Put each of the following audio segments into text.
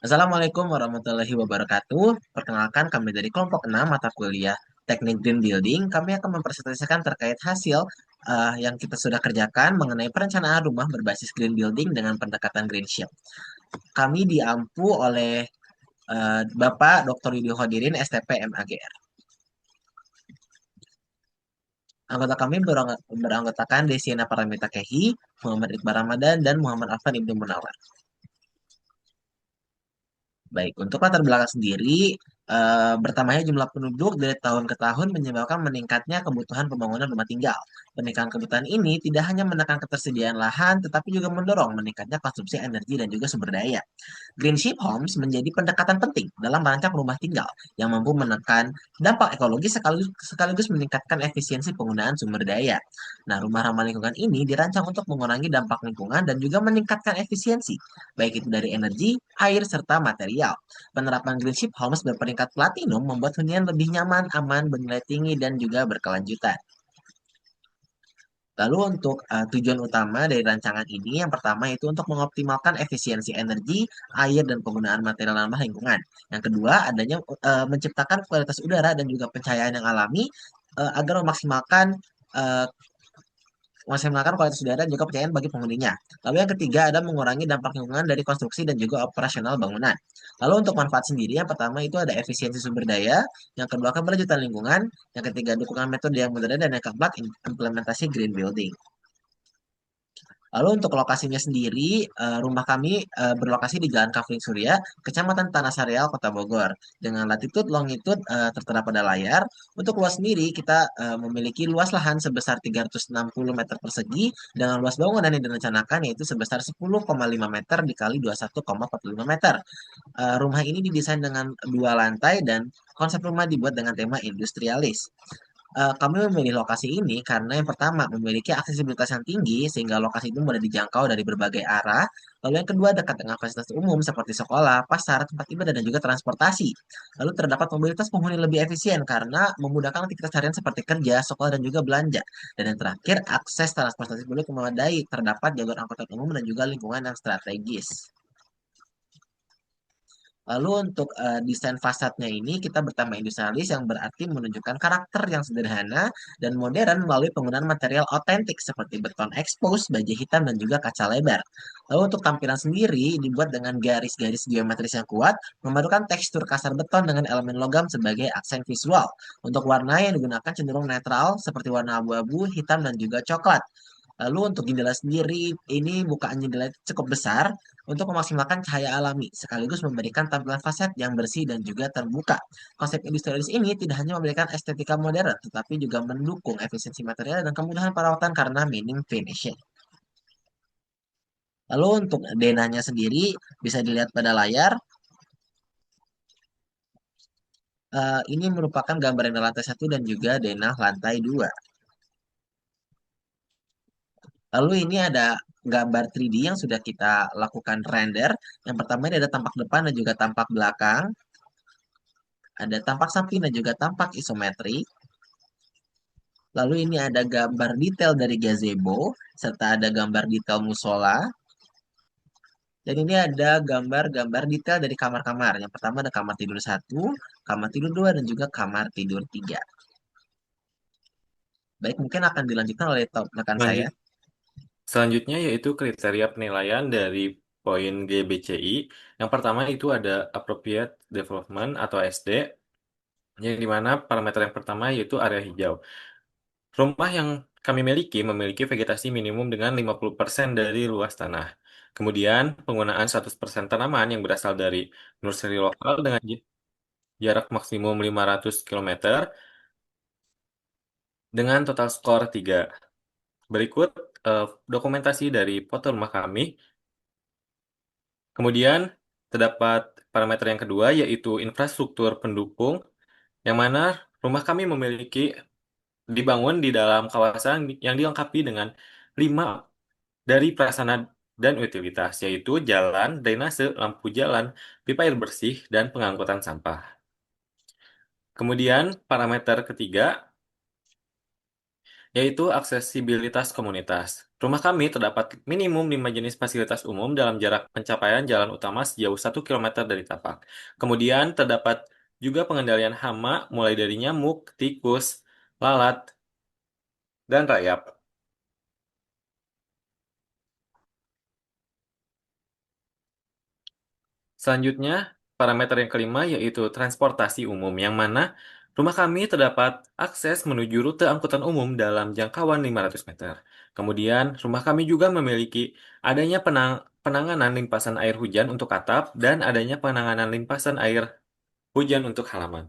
Assalamualaikum warahmatullahi wabarakatuh. Perkenalkan kami dari kelompok 6 mata kuliah Teknik Green Building. Kami akan mempresentasikan terkait hasil yang kita sudah kerjakan mengenai perencanaan rumah berbasis Green Building dengan pendekatan Green Shield. Kami diampu oleh Bapak Dr. Yudi Hodirin, STP MAGR. Anggota kami beranggotakan Desiana Paramita Kehi, Muhammad Iqbal Ramadan, dan Muhammad Afan Ibnu Munawar. Baik, untuk latar belakang sendiri, bertambahnya jumlah penduduk dari tahun ke tahun menyebabkan meningkatnya kebutuhan pembangunan rumah tinggal. Peningkatan kebutuhan ini tidak hanya menekan ketersediaan lahan, tetapi juga mendorong meningkatnya konsumsi energi dan juga sumber daya. Greenship Homes menjadi pendekatan penting dalam merancang rumah tinggal yang mampu menekan dampak ekologis sekaligus meningkatkan efisiensi penggunaan sumber daya. Nah, rumah ramah lingkungan ini dirancang untuk mengurangi dampak lingkungan dan juga meningkatkan efisiensi, baik itu dari energi, air, serta material. Penerapan Greenship Homes berperingkat platinum membuat hunian lebih nyaman, aman, bernilai tinggi, dan juga berkelanjutan. Lalu untuk tujuan utama dari rancangan ini, yang pertama itu untuk mengoptimalkan efisiensi energi, air, dan penggunaan material ramah lingkungan. Yang kedua, adanya menciptakan kualitas udara dan juga pencahayaan yang alami agar memaksimalkan eh, memaksimalkan kualitas udara dan juga pencahayaan bagi penghuninya. Lalu yang ketiga ada mengurangi dampak lingkungan dari konstruksi dan juga operasional bangunan. Lalu untuk manfaat sendiri, yang pertama itu ada efisiensi sumber daya, yang kedua keberlanjutan lingkungan, yang ketiga dukungan metode yang modern, dan yang keempat implementasi green building. Lalu untuk lokasinya sendiri, rumah kami berlokasi di Jalan Kafling Surya, Kecamatan Tanah Sareal, Kota Bogor. Dengan latitud longitud tertera pada layar. Untuk luas sendiri, kita memiliki luas lahan sebesar 360 meter persegi dengan luas bangunan yang direncanakan yaitu sebesar 10,5 meter dikali 21,45 meter. Rumah ini didesain dengan dua lantai dan konsep rumah dibuat dengan tema industrialis. Kami memilih lokasi ini karena yang pertama memiliki aksesibilitas yang tinggi sehingga lokasi itu mudah dijangkau dari berbagai arah. Lalu yang kedua dekat dengan fasilitas umum seperti sekolah, pasar, tempat ibadah dan juga transportasi. Lalu terdapat mobilitas penghuni lebih efisien karena memudahkan aktivitas harian seperti kerja, sekolah dan juga belanja. Dan yang terakhir akses transportasi publik memadai, terdapat jalur angkutan umum dan juga lingkungan yang strategis. Lalu untuk desain fasadnya ini kita bertambah industrialis yang berarti menunjukkan karakter yang sederhana dan modern melalui penggunaan material otentik seperti beton expose, baja hitam, dan juga kaca lebar. Lalu untuk tampilan sendiri dibuat dengan garis-garis geometris yang kuat, memadukan tekstur kasar beton dengan elemen logam sebagai aksen visual. Untuk warna yang digunakan cenderung netral seperti warna abu-abu, hitam, dan juga coklat. Lalu untuk jendela sendiri, ini bukaan jendela cukup besar untuk memaksimalkan cahaya alami, sekaligus memberikan tampilan fasad yang bersih dan juga terbuka. Konsep industrialis ini tidak hanya memberikan estetika modern, tetapi juga mendukung efisiensi material dan kemudahan perawatan karena minim finishing. Lalu untuk denahnya sendiri, bisa dilihat pada layar, ini merupakan gambar yang lantai satu dan juga denah lantai 2. Lalu ini ada gambar 3D yang sudah kita lakukan render. Yang pertama ini ada tampak depan dan juga tampak belakang. Ada tampak samping dan juga tampak isometri. Lalu ini ada gambar detail dari gazebo, serta ada gambar detail musola. Dan ini ada gambar-gambar detail dari kamar-kamar. Yang pertama ada kamar tidur satu, kamar tidur dua, dan juga kamar tidur tiga. Baik, mungkin akan dilanjutkan oleh rekan saya. Lanjut, selanjutnya yaitu kriteria penilaian dari poin GBCI. Yang pertama itu ada Appropriate Development atau SD, yang dimana parameter yang pertama yaitu area hijau. Rumah yang kami miliki memiliki vegetasi minimum dengan 50% dari luas tanah. Kemudian penggunaan 100% tanaman yang berasal dari nursery lokal dengan jarak maksimum 500 km dengan total skor 3. Berikut eh, dokumentasi dari foto rumah kami. Kemudian terdapat parameter yang kedua yaitu infrastruktur pendukung yang mana rumah kami memiliki dibangun di dalam kawasan yang dilengkapi dengan 5 dari prasarana dan utilitas yaitu jalan, drainase, lampu jalan, pipa air bersih, dan pengangkutan sampah. Kemudian parameter ketiga yaitu aksesibilitas komunitas. Rumah kami terdapat minimum 5 jenis fasilitas umum dalam jarak pencapaian jalan utama sejauh 1 kilometer dari tapak. Kemudian terdapat juga pengendalian hama mulai dari nyamuk, tikus, lalat, dan rayap. Selanjutnya, parameter yang kelima yaitu transportasi umum, yang mana rumah kami terdapat akses menuju rute angkutan umum dalam jangkauan 500 meter. Kemudian, rumah kami juga memiliki adanya penanganan limpasan air hujan untuk atap dan adanya penanganan limpasan air hujan untuk halaman.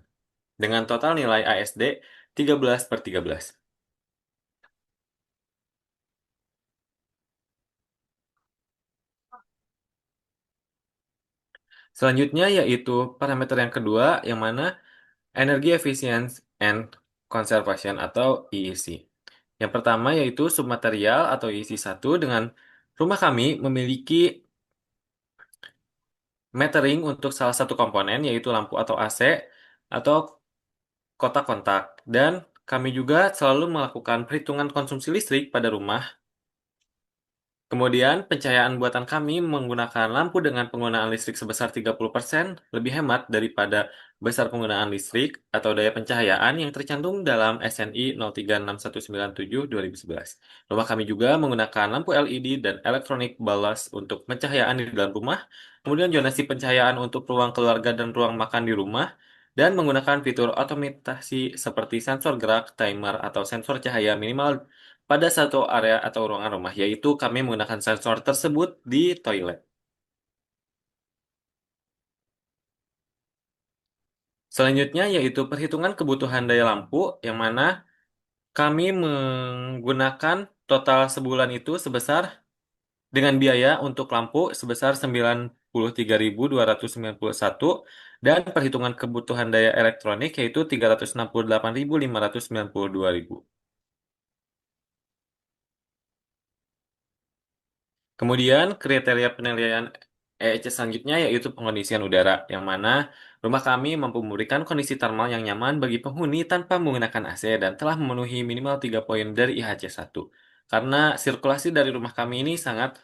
Dengan total nilai ASD 13/13. Selanjutnya yaitu parameter yang kedua, yang mana Energy Efficiency and Conservation atau EEC. Yang pertama yaitu submaterial atau EEC 1, dengan rumah kami memiliki metering untuk salah satu komponen yaitu lampu atau AC atau kotak kontak. Dan kami juga selalu melakukan perhitungan konsumsi listrik pada rumah. Kemudian, pencahayaan buatan kami menggunakan lampu dengan penggunaan listrik sebesar 30% lebih hemat daripada besar penggunaan listrik atau daya pencahayaan yang tercantum dalam SNI 036197/2011. Rumah kami juga menggunakan lampu LED dan elektronik balas untuk pencahayaan di dalam rumah, kemudian zonasi pencahayaan untuk ruang keluarga dan ruang makan di rumah, dan menggunakan fitur otomatisasi seperti sensor gerak, timer, atau sensor cahaya minimal pada satu area atau ruangan rumah, yaitu kami menggunakan sensor tersebut di toilet. Selanjutnya yaitu perhitungan kebutuhan daya lampu, yang mana kami menggunakan total sebulan itu sebesar dengan biaya untuk lampu sebesar 93.291 dan perhitungan kebutuhan daya elektronik yaitu 368.592. Kemudian kriteria penilaian EEC selanjutnya yaitu pengondisian udara, yang mana rumah kami mampu memberikan kondisi termal yang nyaman bagi penghuni tanpa menggunakan AC dan telah memenuhi minimal 3 poin dari IHC 1. Karena sirkulasi dari rumah kami ini sangat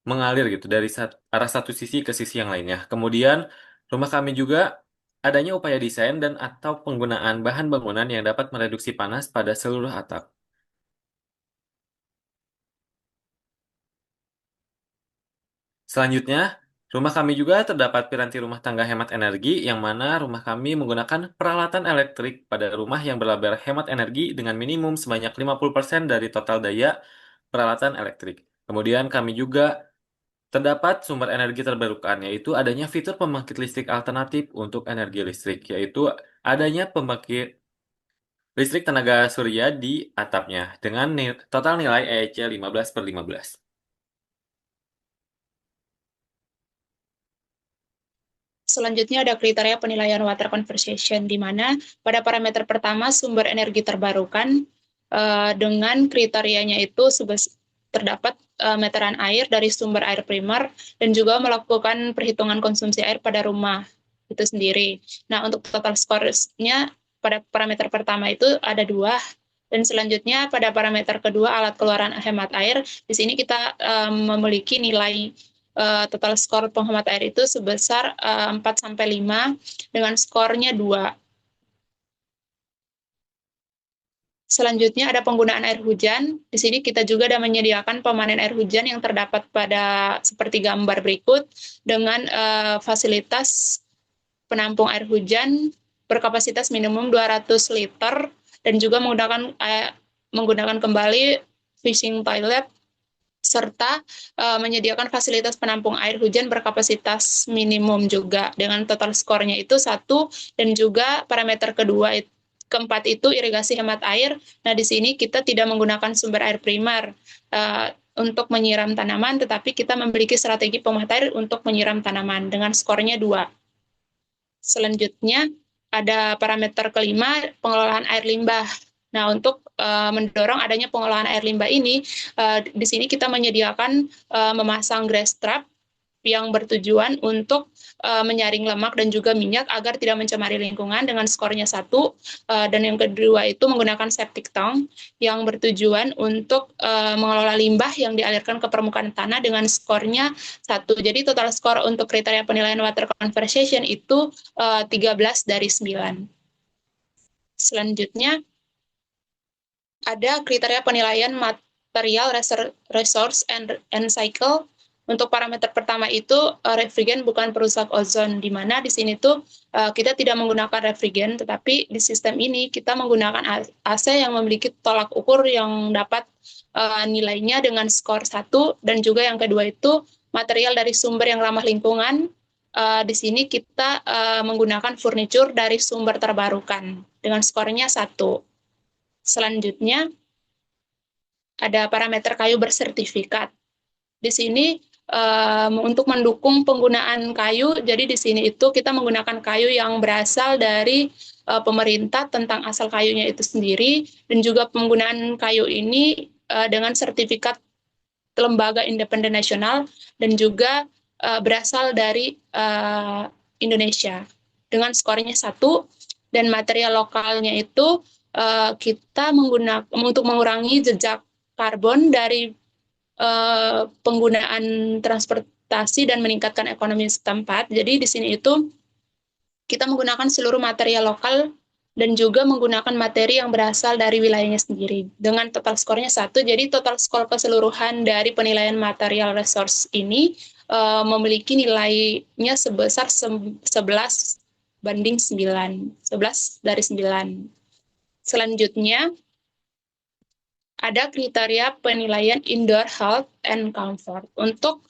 mengalir gitu dari arah satu sisi ke sisi yang lainnya. Kemudian rumah kami juga adanya upaya desain dan atau penggunaan bahan bangunan yang dapat mereduksi panas pada seluruh atap. Selanjutnya, rumah kami juga terdapat piranti rumah tangga hemat energi, yang mana rumah kami menggunakan peralatan elektrik pada rumah yang berlabel hemat energi dengan minimum sebanyak 50% dari total daya peralatan elektrik. Kemudian kami juga terdapat sumber energi terbarukan, yaitu adanya fitur pembangkit listrik alternatif untuk energi listrik, yaitu adanya pembangkit listrik tenaga surya di atapnya dengan total nilai EEC 15/15. Selanjutnya ada kriteria penilaian water conservation, di mana pada parameter pertama sumber energi terbarukan dengan kriterianya itu terdapat meteran air dari sumber air primer dan juga melakukan perhitungan konsumsi air pada rumah itu sendiri. Nah, untuk total score-nya pada parameter pertama itu ada 2, dan selanjutnya pada parameter kedua alat keluaran hemat air, di sini kita memiliki nilai total skor penghemat air itu sebesar 4-5 dengan skornya 2. Selanjutnya ada penggunaan air hujan. Di sini kita juga ada menyediakan pemanen air hujan yang terdapat pada seperti gambar berikut dengan fasilitas penampung air hujan berkapasitas minimum 200 liter dan juga menggunakan kembali fishing toilet serta menyediakan fasilitas penampung air hujan berkapasitas minimum juga dengan total skornya itu 1, dan juga parameter keempat itu irigasi hemat air. Nah, di sini kita tidak menggunakan sumber air primer untuk menyiram tanaman, tetapi kita memiliki strategi penghemat air untuk menyiram tanaman dengan skornya 2. Selanjutnya ada parameter kelima, pengelolaan air limbah. Nah, untuk mendorong adanya pengolahan air limbah ini, di sini kita menyediakan memasang grass trap yang bertujuan untuk menyaring lemak dan juga minyak agar tidak mencemari lingkungan dengan skornya 1. Dan yang kedua itu menggunakan septic tank yang bertujuan untuk mengelola limbah yang dialirkan ke permukaan tanah dengan skornya 1. Jadi total skor untuk kriteria penilaian water conservation itu 13 dari 9. Selanjutnya ada kriteria penilaian material resource and cycle. Untuk parameter pertama itu refrigen bukan perusak ozon, di mana di sini tuh kita tidak menggunakan refrigen, tetapi di sistem ini kita menggunakan AC yang memiliki tolak ukur yang dapat nilainya dengan skor 1, dan juga yang kedua itu material dari sumber yang ramah lingkungan. Di sini kita menggunakan furniture dari sumber terbarukan dengan skornya 1. Selanjutnya ada parameter kayu bersertifikat. Di sini untuk mendukung penggunaan kayu, jadi di sini itu kita menggunakan kayu yang berasal dari pemerintah tentang asal kayunya itu sendiri, dan juga penggunaan kayu ini dengan sertifikat lembaga independen nasional dan juga berasal dari Indonesia dengan skornya 1, dan material lokalnya itu kita menggunakan untuk mengurangi jejak karbon dari penggunaan transportasi dan meningkatkan ekonomi setempat. Jadi di sini itu kita menggunakan seluruh material lokal dan juga menggunakan materi yang berasal dari wilayahnya sendiri. Dengan total skornya 1, jadi total skor keseluruhan dari penilaian material resource ini memiliki nilainya sebesar 11 banding 9, 11 dari 9. Selanjutnya, ada kriteria penilaian indoor health and comfort. Untuk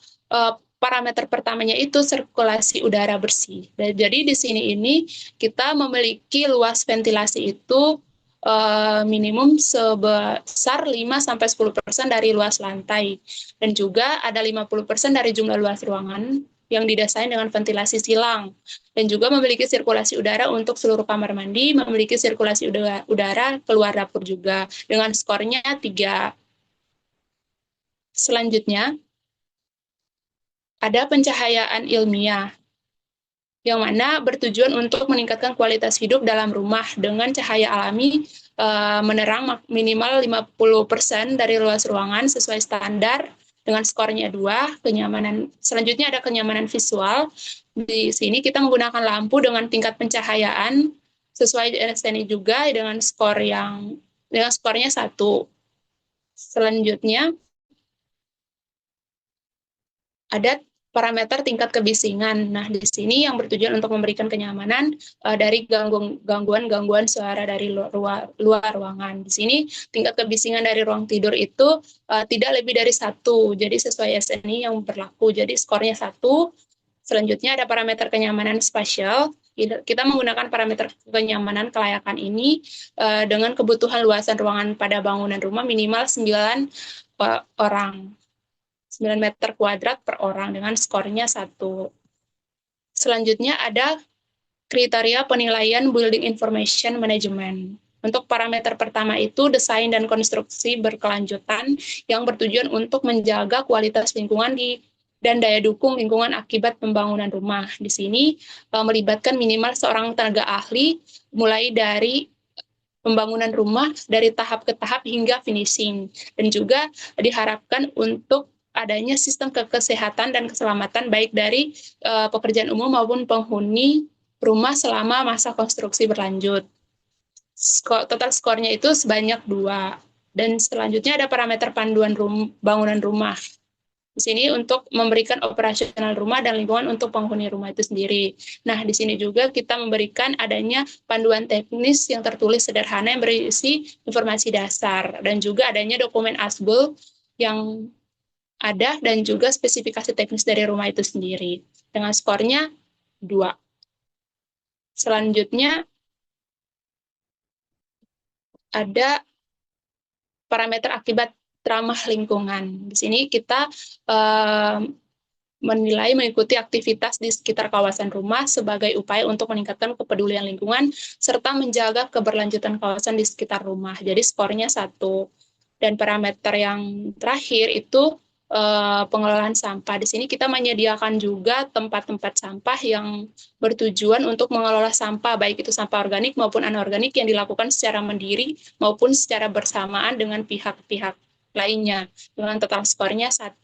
parameter pertamanya itu sirkulasi udara bersih. Dan jadi di sini ini kita memiliki luas ventilasi itu minimum sebesar 5-10% dari luas lantai. Dan juga ada 50% dari jumlah luas ruangan yang didesain dengan ventilasi silang, dan juga memiliki sirkulasi udara untuk seluruh kamar mandi, memiliki sirkulasi udara keluar dapur juga, dengan skornya 3. Selanjutnya, ada pencahayaan ilmiah, yang mana bertujuan untuk meningkatkan kualitas hidup dalam rumah dengan cahaya alami menerang minimal 50% dari luas ruangan sesuai standar, dengan skornya 2. Kenyamanan. Selanjutnya ada kenyamanan visual. Di sini kita menggunakan lampu dengan tingkat pencahayaan sesuai SNI juga dengan skornya 1. Selanjutnya ada parameter tingkat kebisingan. Nah, di sini yang bertujuan untuk memberikan kenyamanan dari gangguan suara dari luar ruangan. Di sini tingkat kebisingan dari ruang tidur itu tidak lebih dari 1, jadi sesuai SNI yang berlaku. Jadi skornya 1. Selanjutnya ada parameter kenyamanan spasial. Kita menggunakan parameter kenyamanan kelayakan ini dengan kebutuhan luasan ruangan pada bangunan rumah minimal 9 orang. 9 meter kuadrat per orang dengan skornya 1. Selanjutnya ada kriteria penilaian Building Information Management. Untuk parameter pertama itu desain dan konstruksi berkelanjutan yang bertujuan untuk menjaga kualitas lingkungan dan daya dukung lingkungan akibat pembangunan rumah. Di sini melibatkan minimal seorang tenaga ahli mulai dari pembangunan rumah dari tahap ke tahap hingga finishing, dan juga diharapkan untuk adanya sistem kesehatan dan keselamatan baik dari pekerjaan umum maupun penghuni rumah selama masa konstruksi berlanjut. Total skornya itu sebanyak 2. Dan selanjutnya ada parameter panduan bangunan rumah. Di sini untuk memberikan operasional rumah dan lingkungan untuk penghuni rumah itu sendiri. Nah, di sini juga kita memberikan adanya panduan teknis yang tertulis sederhana yang berisi informasi dasar, dan juga adanya dokumen ASBEL yang ada, dan juga spesifikasi teknis dari rumah itu sendiri dengan skornya 2. Selanjutnya ada parameter akibat ramah lingkungan. Di sini kita menilai mengikuti aktivitas di sekitar kawasan rumah sebagai upaya untuk meningkatkan kepedulian lingkungan serta menjaga keberlanjutan kawasan di sekitar rumah. Jadi skornya 1. Dan parameter yang terakhir itu pengelolaan sampah. Di sini kita menyediakan juga tempat-tempat sampah yang bertujuan untuk mengelola sampah, baik itu sampah organik maupun anorganik yang dilakukan secara mandiri maupun secara bersamaan dengan pihak-pihak lainnya. Dengan total skornya 1.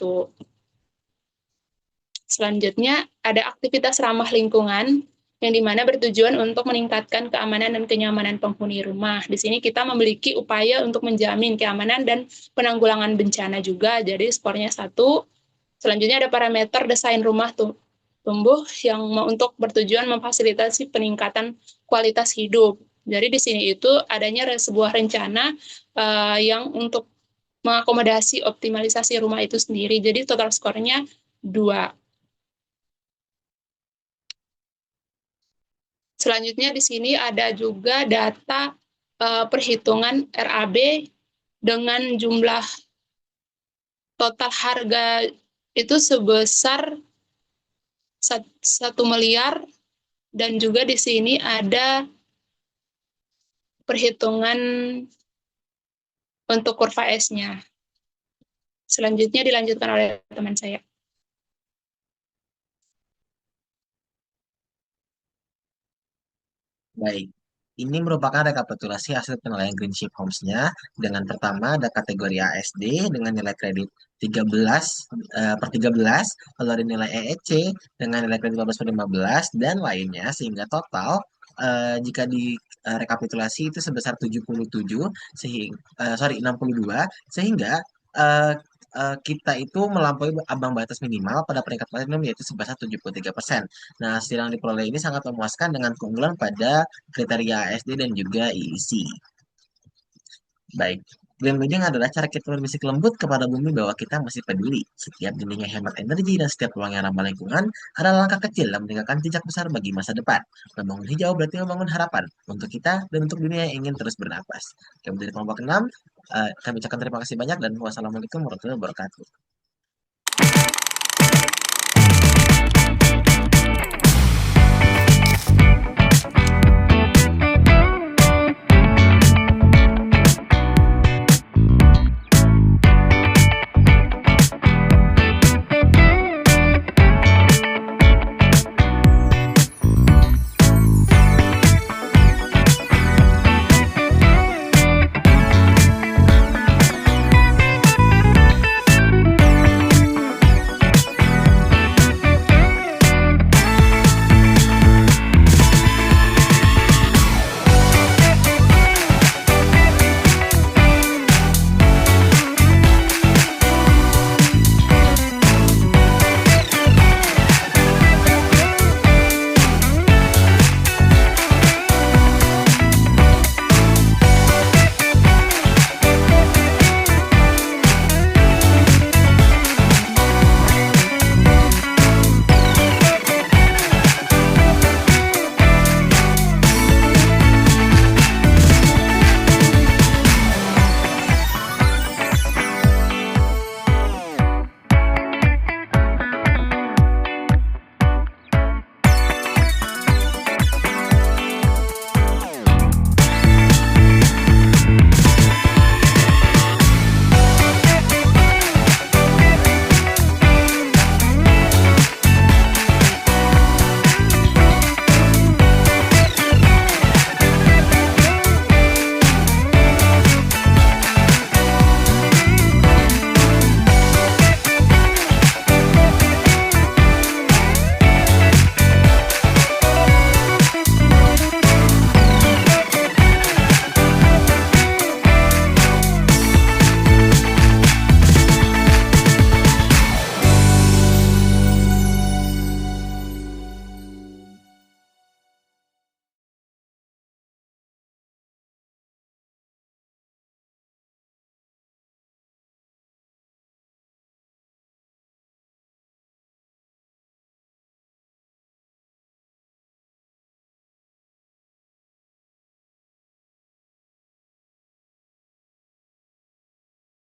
Selanjutnya, ada aktivitas ramah lingkungan yang dimana bertujuan untuk meningkatkan keamanan dan kenyamanan penghuni rumah. Di sini kita memiliki upaya untuk menjamin keamanan dan penanggulangan bencana juga, jadi skornya 1. Selanjutnya ada parameter desain rumah tumbuh yang untuk bertujuan memfasilitasi peningkatan kualitas hidup. Jadi di sini itu adanya sebuah rencana yang untuk mengakomodasi optimalisasi rumah itu sendiri. Jadi total skornya 2. Selanjutnya di sini ada juga data perhitungan RAB dengan jumlah total harga itu sebesar 1 miliar, dan juga di sini ada perhitungan untuk kurva S-nya. Selanjutnya dilanjutkan oleh teman saya. Baik, ini merupakan rekapitulasi hasil penilaian Greenship Homes-nya. Dengan pertama ada kategori ASD dengan nilai kredit 13 per 13, lalu ada nilai EEC dengan nilai kredit 15 per 15, dan lainnya, sehingga total jika di rekapitulasi itu sebesar 77, sehingga 62, sehingga eh, kita itu melampaui ambang batas minimal pada peringkat platinum yaitu sebesar 73%. Nah, hasil yang diperoleh ini sangat memuaskan dengan keunggulan pada kriteria ASD dan juga EEC. Baik, Green Building adalah cara kita berbisik lembut kepada bumi bahwa kita masih peduli. Setiap benihnya hemat energi dan setiap peluangnya ramah lingkungan adalah langkah kecil yang meninggalkan jejak besar bagi masa depan. Membangun hijau berarti membangun harapan untuk kita dan untuk dunia yang ingin terus bernapas. Kemudian kelompok 6, kami ucapkan terima kasih banyak dan wassalamualaikum warahmatullahi wabarakatuh.